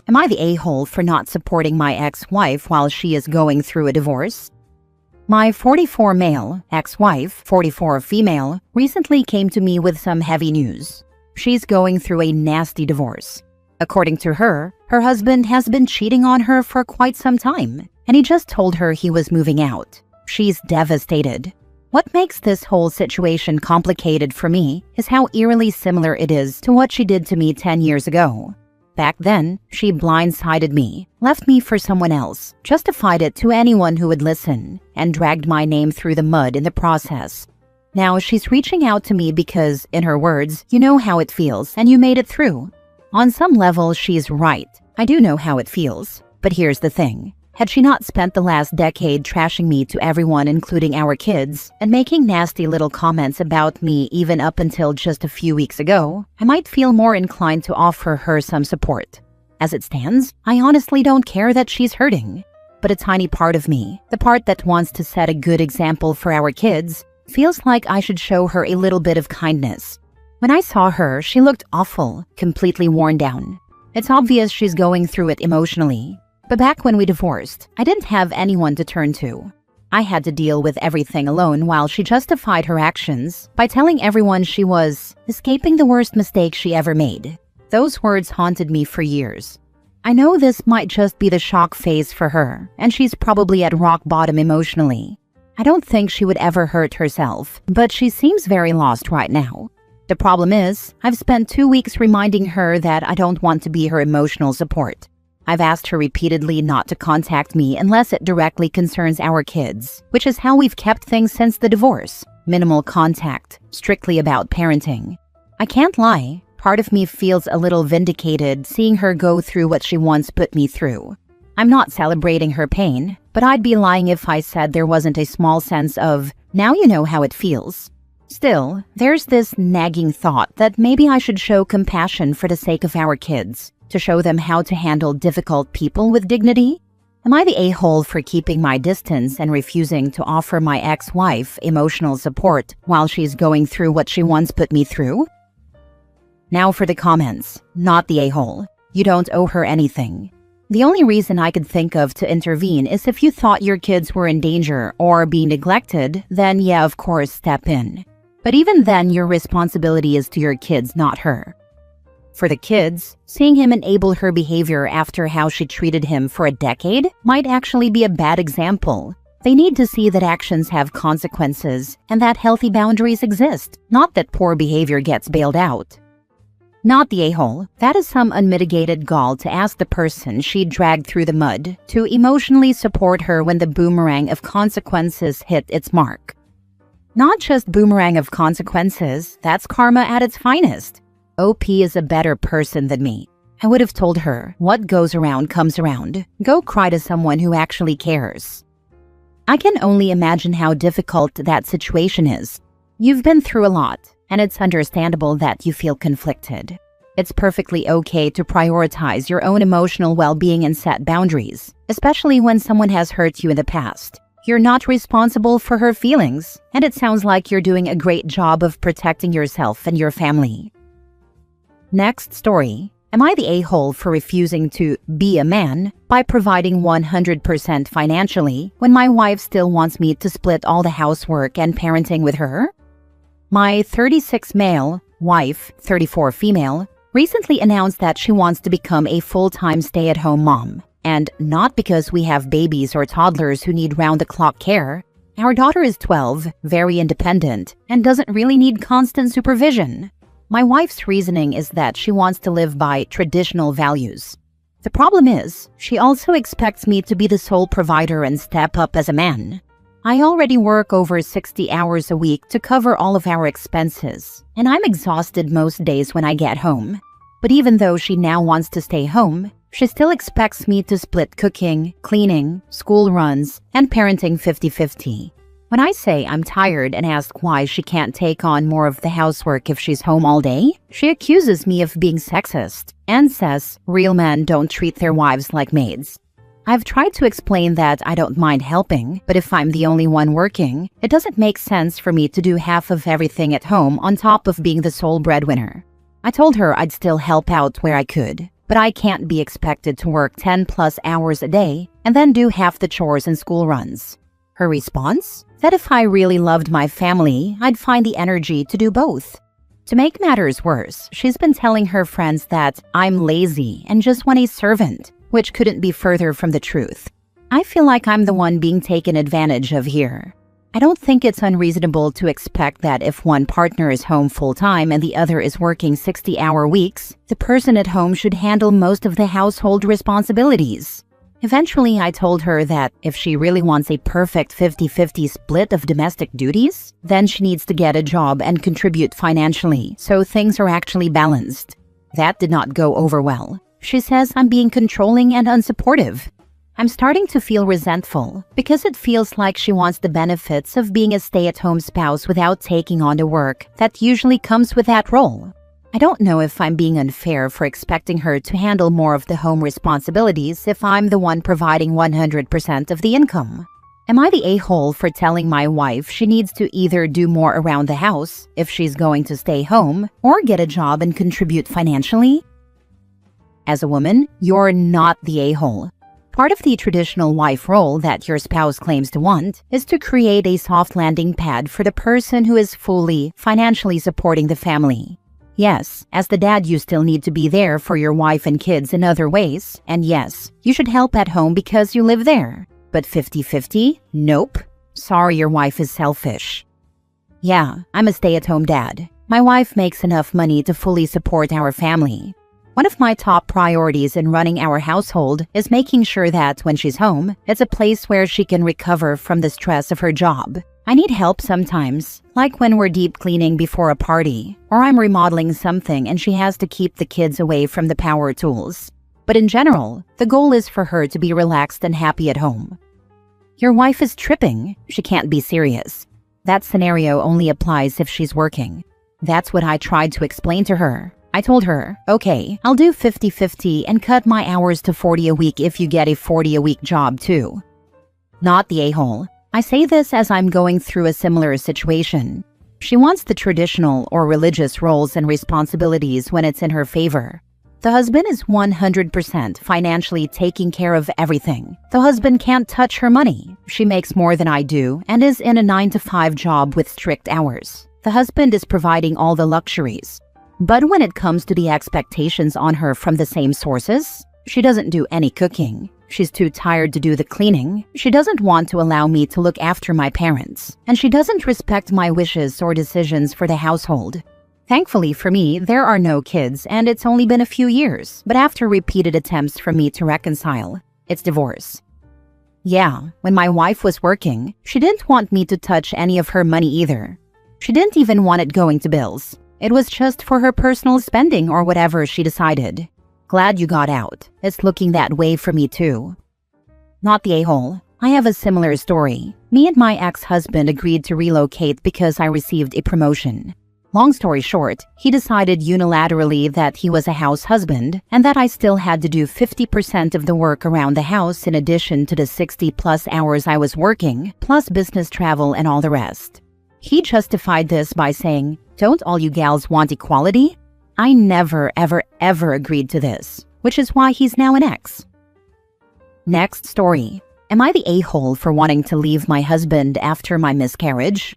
Am I the a-hole for not supporting my ex-wife while she is going through a divorce? My 44 male ex-wife, 44 female, recently came to me with some heavy news. She's going through a nasty divorce. According to her, her husband has been cheating on her for quite some time, and he just told her he was moving out. She's devastated. What makes this whole situation complicated for me is how eerily similar it is to what she did to me 10 years ago. Back then, she blindsided me, left me for someone else, justified it to anyone who would listen, and dragged my name through the mud in the process. Now she's reaching out to me because, in her words, you know how it feels and you made it through. On some level, she's right. I do know how it feels. But here's the thing. Had she not spent the last decade trashing me to everyone, including our kids, and making nasty little comments about me even up until just a few weeks ago, I might feel more inclined to offer her some support. As it stands, I honestly don't care that she's hurting. But a tiny part of me, the part that wants to set a good example for our kids, feels like I should show her a little bit of kindness. When I saw her, she looked awful, completely worn down. It's obvious she's going through it emotionally. But back when we divorced, I didn't have anyone to turn to. I had to deal with everything alone while she justified her actions by telling everyone she was escaping the worst mistake she ever made. Those words haunted me for years. I know this might just be the shock phase for her, and she's probably at rock bottom emotionally. I don't think she would ever hurt herself, but she seems very lost right now. The problem is, I've spent 2 weeks reminding her that I don't want to be her emotional support. I've asked her repeatedly not to contact me unless it directly concerns our kids, which is how we've kept things since the divorce. Minimal contact, strictly about parenting. I can't lie, part of me feels a little vindicated seeing her go through what she once put me through. I'm not celebrating her pain, but I'd be lying if I said there wasn't a small sense of, now you know how it feels. Still, there's this nagging thought that maybe I should show compassion for the sake of our kids, to show them how to handle difficult people with dignity? Am I the a-hole for keeping my distance and refusing to offer my ex-wife emotional support while she's going through what she once put me through? Now for the comments. Not the a-hole. You don't owe her anything. The only reason I could think of to intervene is if you thought your kids were in danger or being neglected, then yeah, of course, step in. But even then, your responsibility is to your kids, not her. For the kids, seeing him enable her behavior after how she treated him for a decade might actually be a bad example. They need to see that actions have consequences and that healthy boundaries exist, not that poor behavior gets bailed out. Not the a-hole. That is some unmitigated gall to ask the person she dragged through the mud to emotionally support her when the boomerang of consequences hit its mark. Not just boomerang of consequences, that's karma at its finest. OP is a better person than me. I would have told her, what goes around comes around. Go cry to someone who actually cares. I can only imagine how difficult that situation is. You've been through a lot, and it's understandable that you feel conflicted. It's perfectly okay to prioritize your own emotional well-being and set boundaries, especially when someone has hurt you in the past. You're not responsible for her feelings, and it sounds like you're doing a great job of protecting yourself and your family. Next story. Am I the a-hole for refusing to be a man by providing 100% financially when my wife still wants me to split all the housework and parenting with her? My 36 male wife, 34 female, recently announced that she wants to become a full-time stay-at-home mom. And not because we have babies or toddlers who need round-the-clock care. Our daughter is 12, very independent, and doesn't really need constant supervision. My wife's reasoning is that she wants to live by traditional values. The problem is, she also expects me to be the sole provider and step up as a man. I already work over 60 hours a week to cover all of our expenses, and I'm exhausted most days when I get home. But even though she now wants to stay home, she still expects me to split cooking, cleaning, school runs, and parenting 50-50. When I say I'm tired and ask why she can't take on more of the housework if she's home all day, she accuses me of being sexist and says real men don't treat their wives like maids. I've tried to explain that I don't mind helping, but if I'm the only one working, it doesn't make sense for me to do half of everything at home on top of being the sole breadwinner. I told her I'd still help out where I could, but I can't be expected to work 10 plus hours a day and then do half the chores and school runs. Her response? That if I really loved my family, I'd find the energy to do both. To make matters worse, she's been telling her friends that I'm lazy and just want a servant, which couldn't be further from the truth. I feel like I'm the one being taken advantage of here. I don't think it's unreasonable to expect that if one partner is home full-time and the other is working 60-hour weeks, the person at home should handle most of the household responsibilities. Eventually, I told her that if she really wants a perfect 50-50 split of domestic duties, then she needs to get a job and contribute financially so things are actually balanced. That did not go over well. She says I'm being controlling and unsupportive. I'm starting to feel resentful because it feels like she wants the benefits of being a stay-at-home spouse without taking on the work that usually comes with that role. I don't know if I'm being unfair for expecting her to handle more of the home responsibilities if I'm the one providing 100% of the income. Am I the a-hole for telling my wife she needs to either do more around the house if she's going to stay home or get a job and contribute financially? As a woman, you're not the a-hole. Part of the traditional wife role that your spouse claims to want is to create a soft landing pad for the person who is fully financially supporting the family. Yes, as the dad, you still need to be there for your wife and kids in other ways, and yes, you should help at home because you live there. But 50-50? Nope. Sorry, your wife is selfish. Yeah, I'm a stay-at-home dad. My wife makes enough money to fully support our family. One of my top priorities in running our household is making sure that when she's home, it's a place where she can recover from the stress of her job. I need help sometimes, like when we're deep cleaning before a party, or I'm remodeling something and she has to keep the kids away from the power tools. But in general, the goal is for her to be relaxed and happy at home. Your wife is tripping. She can't be serious. That scenario only applies if she's working. That's what I tried to explain to her. I told her, okay, I'll do 50-50 and cut my hours to 40 a week if you get a 40-a-week job too. Not the a-hole. I say this as I'm going through a similar situation. She wants the traditional or religious roles and responsibilities when it's in her favor. The husband is 100% financially taking care of everything. The husband can't touch her money. She makes more than I do and is in a 9-to-5 job with strict hours. The husband is providing all the luxuries. But when it comes to the expectations on her from the same sources, she doesn't do any cooking. She's too tired to do the cleaning. She doesn't want to allow me to look after my parents. And she doesn't respect my wishes or decisions for the household. Thankfully for me, there are no kids and it's only been a few years. But after repeated attempts for me to reconcile, it's divorce. Yeah, when my wife was working, she didn't want me to touch any of her money either. She didn't even want it going to bills. It was just for her personal spending or whatever she decided. Glad you got out. It's looking that way for me too. Not the a-hole. I have a similar story. Me and my ex-husband agreed to relocate because I received a promotion. Long story short, he decided unilaterally that he was a house husband and that I still had to do 50% of the work around the house in addition to the 60+ hours I was working, plus business travel and all the rest. He justified this by saying, "Don't all you gals want equality?" I never, ever, ever agreed to this, which is why he's now an ex. Next story. Am I the a-hole for wanting to leave my husband after my miscarriage?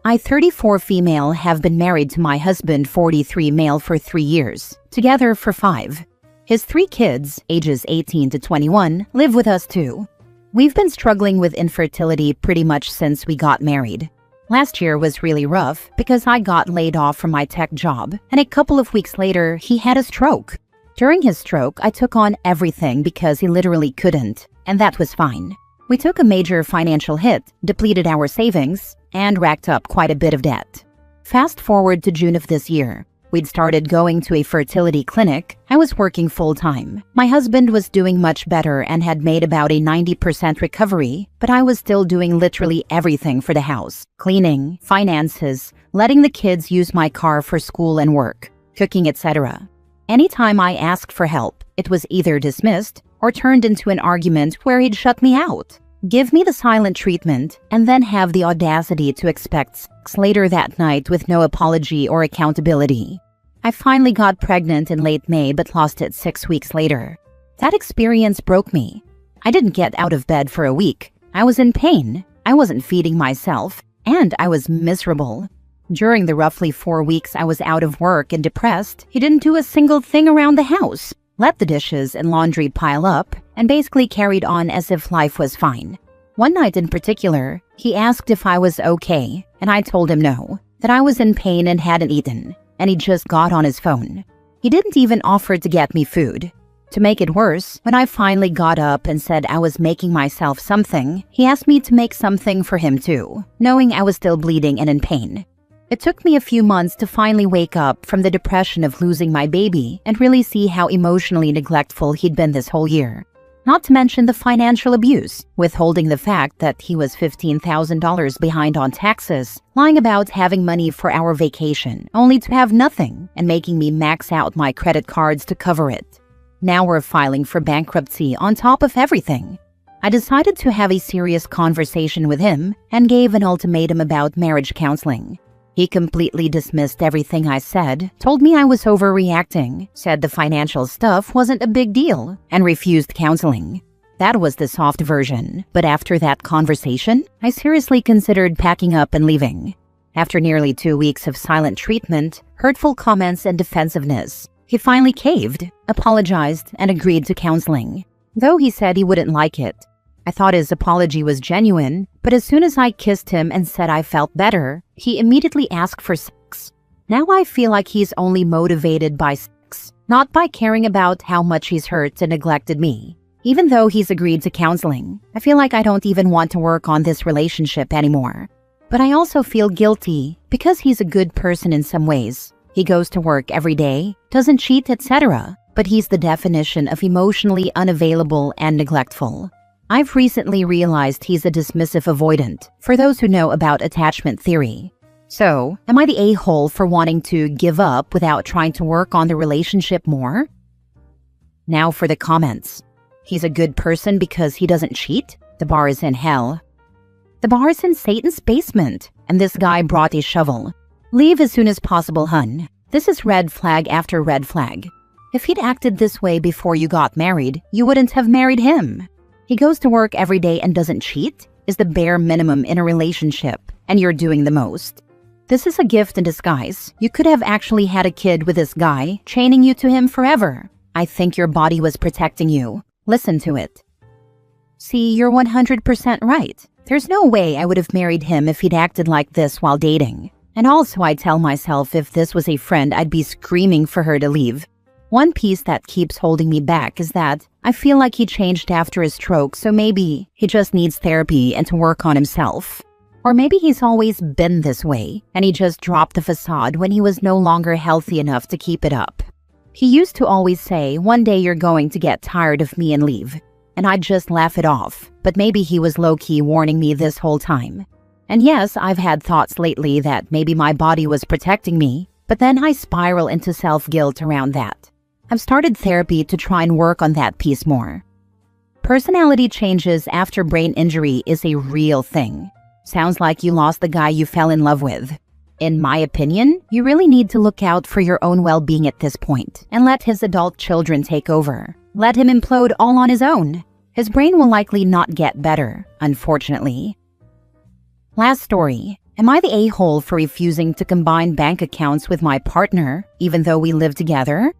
I, 34 female, have been married to my husband, 43 male, for 3 years, together for 5. His 3 kids, ages 18 to 21, live with us too. We've been struggling with infertility pretty much since we got married. Last year was really rough because I got laid off from my tech job, and a couple of weeks later, he had a stroke. During his stroke, I took on everything because he literally couldn't, and that was fine. We took a major financial hit, depleted our savings, and racked up quite a bit of debt. Fast forward to June of this year. We'd started going to a fertility clinic. I was working full-time. My husband was doing much better and had made about a 90% recovery, but I was still doing literally everything for the house. Cleaning, finances, letting the kids use my car for school and work, cooking, etc. Anytime I asked for help, it was either dismissed or turned into an argument where he'd shut me out, give me the silent treatment, and then have the audacity to expect sex later that night with no apology or accountability. I finally got pregnant in late May but lost it 6 weeks later. That experience broke me. I didn't get out of bed for a week. I was in pain. I wasn't feeding myself, and I was miserable. During the roughly 4 weeks I was out of work and depressed, he didn't do a single thing around the house, let the dishes and laundry pile up, and basically carried on as if life was fine. One night in particular, he asked if I was okay, and I told him no, that I was in pain and hadn't eaten, and he just got on his phone. He didn't even offer to get me food. To make it worse, when I finally got up and said I was making myself something, he asked me to make something for him too, knowing I was still bleeding and in pain. It took me a few months to finally wake up from the depression of losing my baby and really see how emotionally neglectful he'd been this whole year. Not to mention the financial abuse, withholding the fact that he was $15,000 behind on taxes, lying about having money for our vacation, only to have nothing, and making me max out my credit cards to cover it. Now we're filing for bankruptcy on top of everything. I decided to have a serious conversation with him and gave an ultimatum about marriage counseling. He completely dismissed everything I said, told me I was overreacting, said the financial stuff wasn't a big deal, and refused counseling. That was the soft version, but after that conversation, I seriously considered packing up and leaving. After nearly 2 weeks of silent treatment, hurtful comments, and defensiveness, he finally caved, apologized, and agreed to counseling, though he said he wouldn't like it. I thought his apology was genuine, but as soon as I kissed him and said I felt better, he immediately asked for sex. Now I feel like he's only motivated by sex, not by caring about how much he's hurt and neglected me. Even though he's agreed to counseling, I feel like I don't even want to work on this relationship anymore. But I also feel guilty because he's a good person in some ways. He goes to work every day, doesn't cheat, etc. But he's the definition of emotionally unavailable and neglectful. I've recently realized he's a dismissive avoidant, for those who know about attachment theory. So, am I the a-hole for wanting to give up without trying to work on the relationship more? Now for the comments. He's a good person because he doesn't cheat? The bar is in hell. The bar is in Satan's basement, and this guy brought a shovel. Leave as soon as possible, hun. This is red flag after red flag. If he'd acted this way before you got married, you wouldn't have married him. He goes to work every day and doesn't cheat is the bare minimum in a relationship, and you're doing the most. This is a gift in disguise. You could have actually had a kid with this guy, chaining you to him forever. I think your body was protecting you. Listen to it. See, you're 100% right. There's no way I would have married him if he'd acted like this while dating. And also I tell myself if this was a friend, I'd be screaming for her to leave. One piece that keeps holding me back is that I feel like he changed after his stroke, so maybe he just needs therapy and to work on himself. Or maybe he's always been this way, and he just dropped the facade when he was no longer healthy enough to keep it up. He used to always say, "One day you're going to get tired of me and leave." And I'd just laugh it off, but maybe he was low-key warning me this whole time. And yes, I've had thoughts lately that maybe my body was protecting me, but then I spiral into self-guilt around that. I've started therapy to try and work on that piece more. Personality changes after brain injury is a real thing. Sounds like you lost the guy you fell in love with. In my opinion, you really need to look out for your own well-being at this point and let his adult children take over. Let him implode all on his own. His brain will likely not get better, unfortunately. Last story. Am I the a-hole for refusing to combine bank accounts with my partner, even though we live together?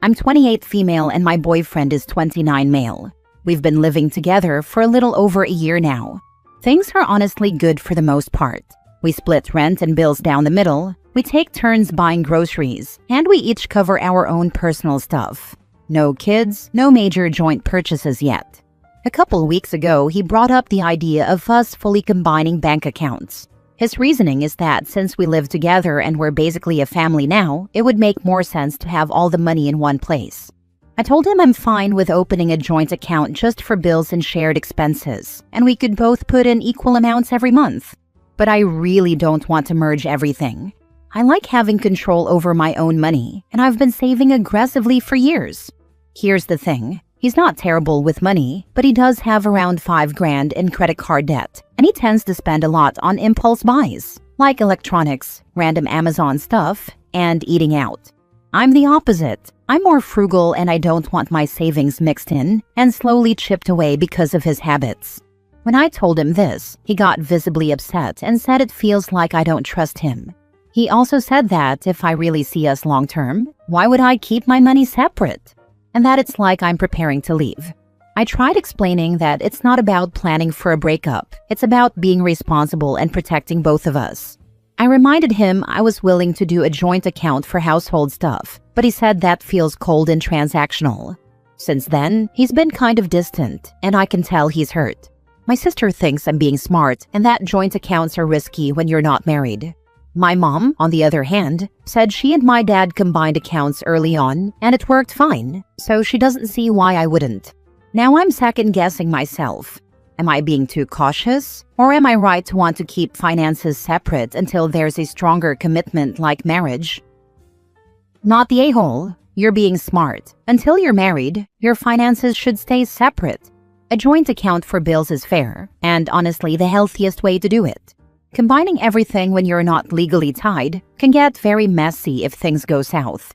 I'm 28 female and my boyfriend is 29 male. We've been living together for a little over a year now. Things are honestly good for the most part. We split rent and bills down the middle, we take turns buying groceries, and we each cover our own personal stuff. No kids, no major joint purchases yet. A couple weeks ago, he brought up the idea of us fully combining bank accounts. His reasoning is that since we live together and we're basically a family now, it would make more sense to have all the money in one place. I told him I'm fine with opening a joint account just for bills and shared expenses, and we could both put in equal amounts every month. But I really don't want to merge everything. I like having control over my own money, and I've been saving aggressively for years. Here's the thing. He's not terrible with money, but he does have around $5,000 in credit card debt, and he tends to spend a lot on impulse buys, like electronics, random Amazon stuff, and eating out. I'm the opposite. I'm more frugal and I don't want my savings mixed in and slowly chipped away because of his habits. When I told him this, he got visibly upset and said it feels like I don't trust him. He also said that if I really see us long term, why would I keep my money separate? And that it's like I'm preparing to leave. I tried explaining that it's not about planning for a breakup. It's about being responsible and protecting both of us. I reminded him I was willing to do a joint account for household stuff, but he said that feels cold and transactional. Since then, he's been kind of distant, and I can tell he's hurt. My sister thinks I'm being smart and that joint accounts are risky when you're not married. My mom, on the other hand, said she and my dad combined accounts early on and it worked fine, so she doesn't see why I wouldn't. Now I'm second-guessing myself. Am I being too cautious? Or am I right to want to keep finances separate until there's a stronger commitment like marriage? Not the a-hole. You're being smart. Until you're married, your finances should stay separate. A joint account for bills is fair, and honestly the healthiest way to do it. Combining everything when you're not legally tied can get very messy if things go south.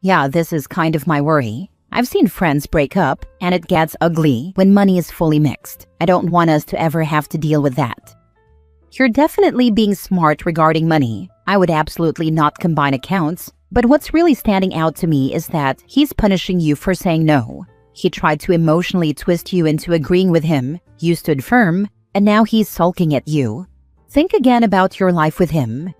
Yeah, this is kind of my worry. I've seen friends break up, and it gets ugly when money is fully mixed. I don't want us to ever have to deal with that. You're definitely being smart regarding money. I would absolutely not combine accounts, but what's really standing out to me is that he's punishing you for saying no. He tried to emotionally twist you into agreeing with him, you stood firm, and now he's sulking at you. Think again about your life with him.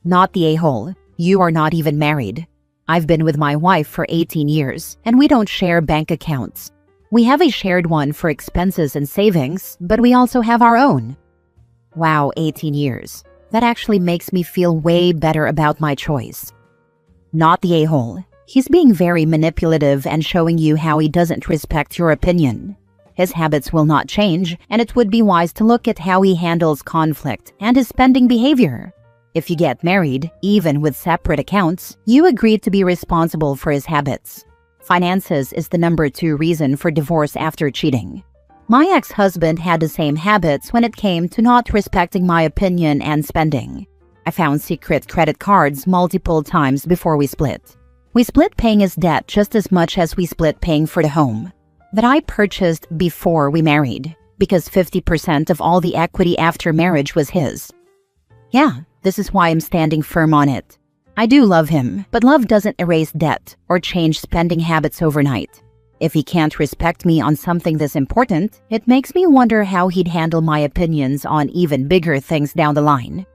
Not the a-hole. You are not even married. I've been with my wife for 18 years, and we don't share bank accounts. We have a shared one for expenses and savings, but we also have our own. Wow, 18 years. That actually makes me feel way better about my choice. Not the a-hole. He's being very manipulative and showing you how he doesn't respect your opinion. His habits will not change, and it would be wise to look at how he handles conflict and his spending behavior. If you get married, even with separate accounts, you agreed to be responsible for his habits. Finances is the number 2 reason for divorce after cheating. My ex-husband had the same habits when it came to not respecting my opinion and spending. I found secret credit cards multiple times before we split. We split paying his debt just as much as we split paying for the home that I purchased before we married, because 50% of all the equity after marriage was his. Yeah, this is why I'm standing firm on it. I do love him, but love doesn't erase debt or change spending habits overnight. If he can't respect me on something this important, it makes me wonder how he'd handle my opinions on even bigger things down the line.